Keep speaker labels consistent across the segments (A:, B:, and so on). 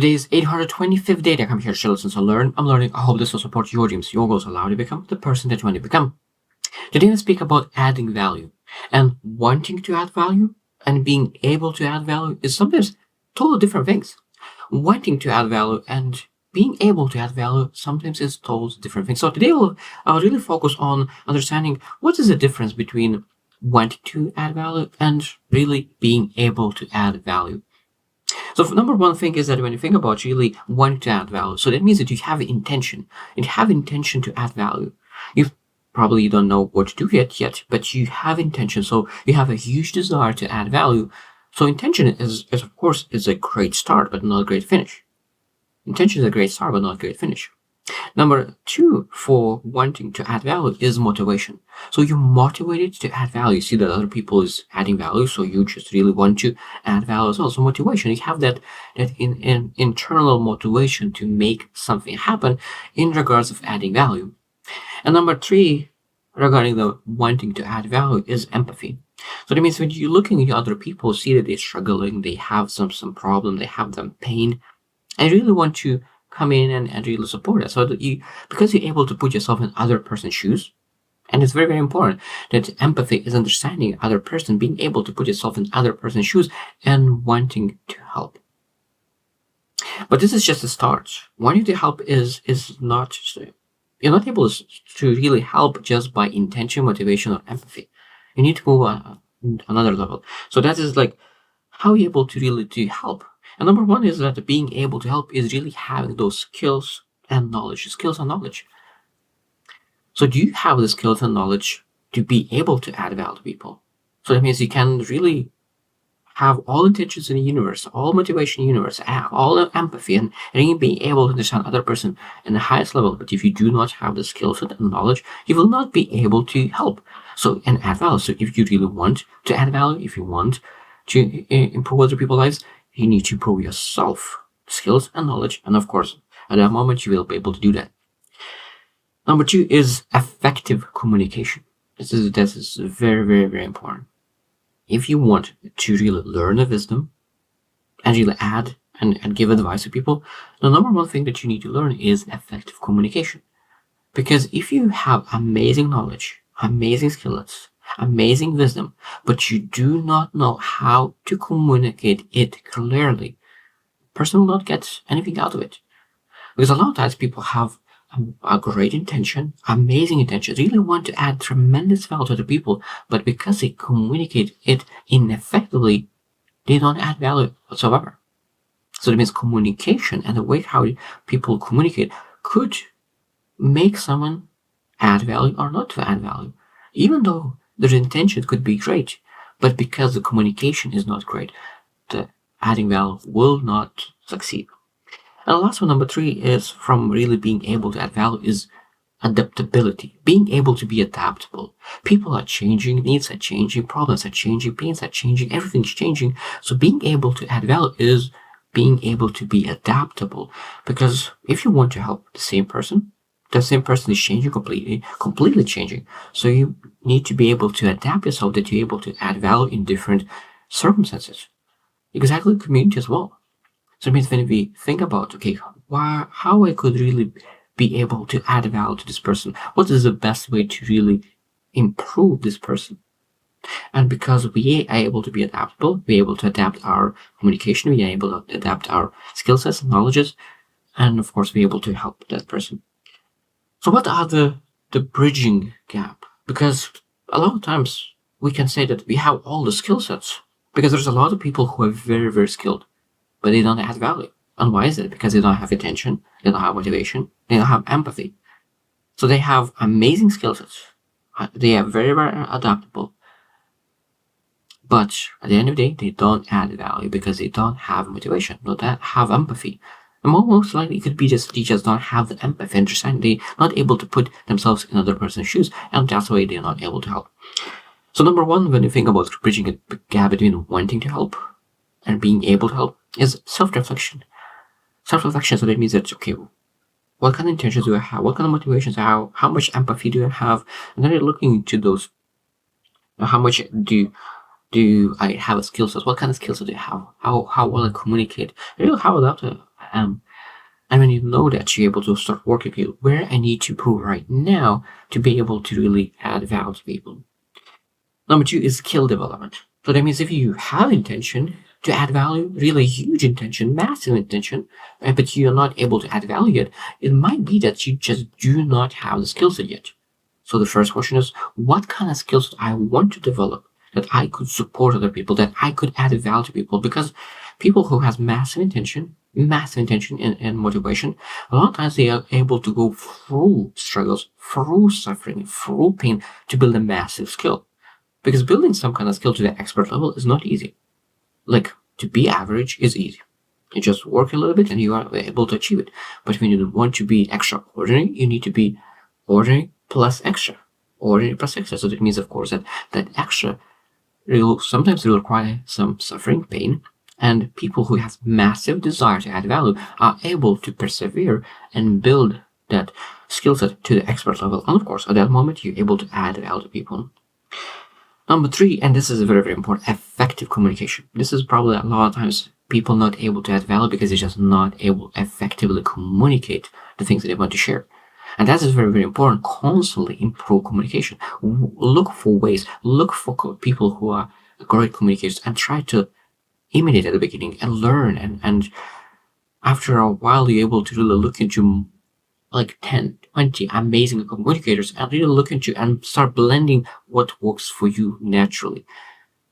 A: Today's 825th day that I'm here to listen to learn. I'm learning. I hope this will support your dreams, your goals, allow you to become the person that you want to become. Today I speak about adding value, and wanting to add value and being able to add value is sometimes totally different things. Wanting to add value and being able to add value sometimes is totally different things. So today I'll really focus on understanding what is the difference between wanting to add value and really being able to add value. So number one thing is that when you think about really wanting to add value, so that means that you have intention. You have intention to add value. You probably don't know what to do yet, but you have intention. So you have a huge desire to add value. So intention is of course is a great start, but not a great finish. Intention is a great start, but not a great finish. Number two for wanting to add value is motivation. So you're motivated to add value. You see that other people is adding value, so you just really want to add value as well. So motivation, you have that internal motivation to make something happen in regards of adding value. And number three, regarding the wanting to add value, is empathy. So that means when you're looking at other people, see that they're struggling, they have some problem, they have some pain, and you really want to come in and really support it. So that because you're able to put yourself in other person's shoes, and it's very, very important that empathy is understanding other person, being able to put yourself in other person's shoes and wanting to help. But this is just a start. Wanting to help is not, you're not able to really help just by intention, motivation, or empathy. You need to move on another level. So that is like how you're able to really to help. And number one is that being able to help is really having those skills and knowledge. So do you have the skills and knowledge to be able to add value to people? So that means you can really have all intentions in the universe, all motivation in the universe, all empathy, and really being able to understand other person in the highest level. But if you do not have the skills and knowledge, you will not be able to help. So and add value. So if you really want to add value, if you want to improve other people's lives, you need to improve yourself, skills and knowledge. And of course, at that moment, you will be able to do that. Number two is effective communication. This is very, very, very important. If you want to really learn a wisdom and really add and give advice to people, the number one thing that you need to learn is effective communication. Because if you have amazing knowledge, amazing skills, amazing wisdom, but you do not know how to communicate it clearly, the person will not get anything out of it. Because a lot of times people have a great intention, amazing intention, really want to add tremendous value to the people, but because they communicate it ineffectively, they don't add value whatsoever. So that means communication and the way how people communicate could make someone add value or not to add value, even though their intention could be great, but because the communication is not great, the adding value will not succeed. And the last one, number three, is from really being able to add value is adaptability, being able to be adaptable. People are changing, needs are changing, problems are changing, pains are changing, everything's changing. So being able to add value is being able to be adaptable. Because if you want to help the same person is changing completely changing. So you need to be able to adapt yourself, that you're able to add value in different circumstances. Exactly, community as well. So it means when we think about, okay, how I could really be able to add value to this person, what is the best way to really improve this person? And because we are able to be adaptable, we're able to adapt our communication, we are able to adapt our skill sets and knowledges, and of course we're able to help that person. So what are the bridging gap? Because a lot of times we can say that we have all the skill sets, because there's a lot of people who are very, very skilled, but they don't add value. And why is it? Because they don't have attention, they don't have motivation, they don't have empathy. So they have amazing skill sets. They are very, very adaptable. But at the end of the day, they don't add value because they don't have motivation, don't have empathy. And most likely it could be just they just don't have the empathy, understand they're not able to put themselves in other person's shoes, and that's why they're not able to help. So number one, when you think about bridging a gap between wanting to help and being able to help, is self-reflection. Self-reflection, so that means that, okay, what kind of intentions do I have? What kind of motivations? How much empathy do I have? And then you're looking into those. How much do I have a skill set? What kind of skills do I have? How will I communicate? How adaptable am. And when you know that, you're able to start working with where I need to improve right now to be able to really add value to people. Number two is skill development. So that means if you have intention to add value, really huge intention, massive intention, but you're not able to add value yet, it might be that you just do not have the skill set yet. So the first question is, what kind of skills do I want to develop that I could support other people, that I could add value to people? Because people who have massive intention and motivation, a lot of times they are able to go through struggles, through suffering, through pain to build a massive skill. Because building some kind of skill to the expert level is not easy. Like, to be average is easy. You just work a little bit and you are able to achieve it. But when you want to be extraordinary, you need to be ordinary plus extra. Ordinary plus extra. So that means, of course, that extra will sometimes require some suffering, pain, and people who have massive desire to add value are able to persevere and build that skill set to the expert level. And of course, at that moment, you're able to add value to people. Number three, and this is very, very important, effective communication. This is probably a lot of times people not able to add value because they're just not able to effectively communicate the things that they want to share. And that is very, very important. Constantly improve communication. Look for ways, look for people who are great communicators and try to imitate at the beginning and learn. And after a while, you're able to really look into like 10, 20 amazing communicators and really look into and start blending what works for you naturally.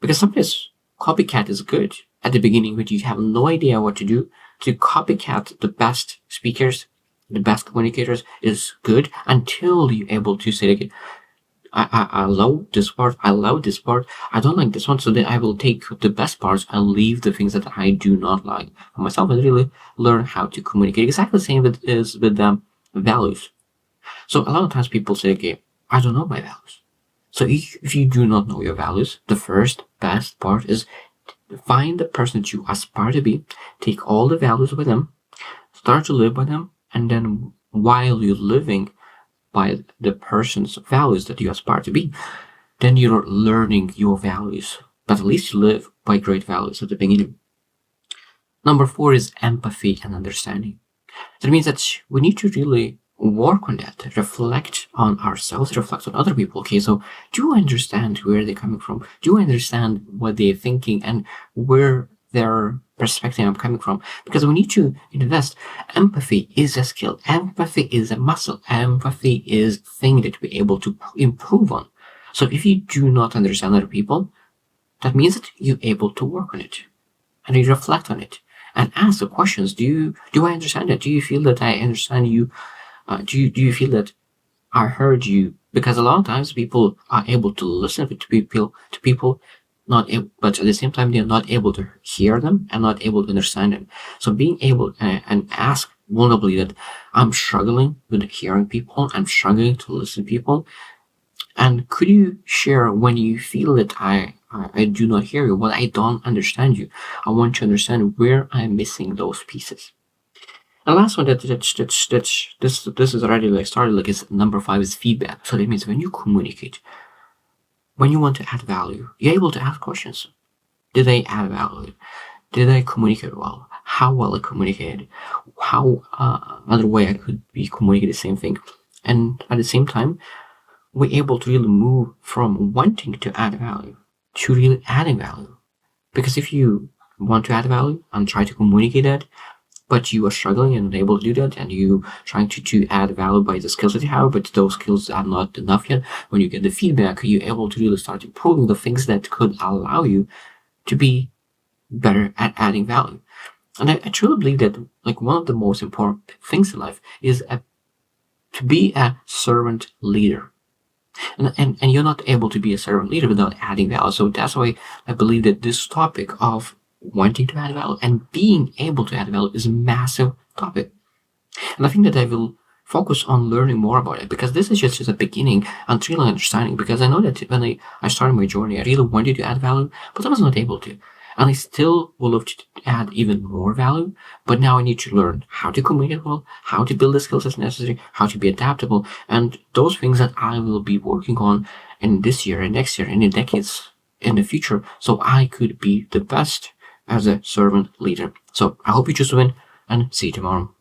A: Because sometimes copycat is good at the beginning when you have no idea what to do. To copycat the best speakers, the best communicators is good until you're able to say, okay, I love this part, I love this part, I don't like this one, so then I will take the best parts and leave the things that I do not like for myself and really learn how to communicate. Exactly the same with them. Values. So a lot of times people say, okay, I don't know my values. So if you do not know your values, the first best part is find the person that you aspire to be, take all the values with them, start to live by them, and then while you're living by the person's values that you aspire to be, then you're learning your values. But at least you live by great values at the beginning. Number four is empathy and understanding. That means that we need to really work on that, reflect on ourselves, reflect on other people. Okay, so do I understand where they're coming from? Do I understand what they're thinking and where their perspective I'm coming from? Because we need to invest. Empathy is a skill. Empathy is a muscle. Empathy is a thing that we're able to improve on. So if you do not understand other people, that means that you're able to work on it and you reflect on it. And ask the questions. Do I understand that? Do you feel that I understand you? Do you feel that I heard you? Because a lot of times people are able to listen to people, but at the same time they're not able to hear them and not able to understand them. So being able and ask vulnerably that I'm struggling with hearing people, I'm struggling to listen to people, and could you share when you feel that I do not hear you, when I don't understand you? I want to understand where I'm missing those pieces. And last one this is already like started like is number 5 is feedback. So that means when you communicate, when you want to add value, you're able to ask questions. Did I add value? Did I communicate well? How well I communicated? How another way I could be communicating the same thing? And at the same time, we're able to really move from wanting to add value to really adding value. Because if you want to add value and try to communicate that, but you are struggling and unable to do that, and you trying to add value by the skills that you have, but those skills are not enough yet, when you get the feedback, you're able to really start improving the things that could allow you to be better at adding value. And I truly believe that like one of the most important things in life is to be a servant leader. And you're not able to be a servant leader without adding value. So that's why I believe that this topic of wanting to add value and being able to add value is a massive topic. And I think that I will focus on learning more about it, because this is just a beginning and really understanding. Because I know that when I started my journey, I really wanted to add value, but I was not able to. And I still would love to add even more value, but now I need to learn how to communicate well, how to build the skills as necessary, how to be adaptable, and those things that I will be working on in this year and next year and in decades in the future, so I could be the best as a servant leader. So I hope you just win. and see you tomorrow.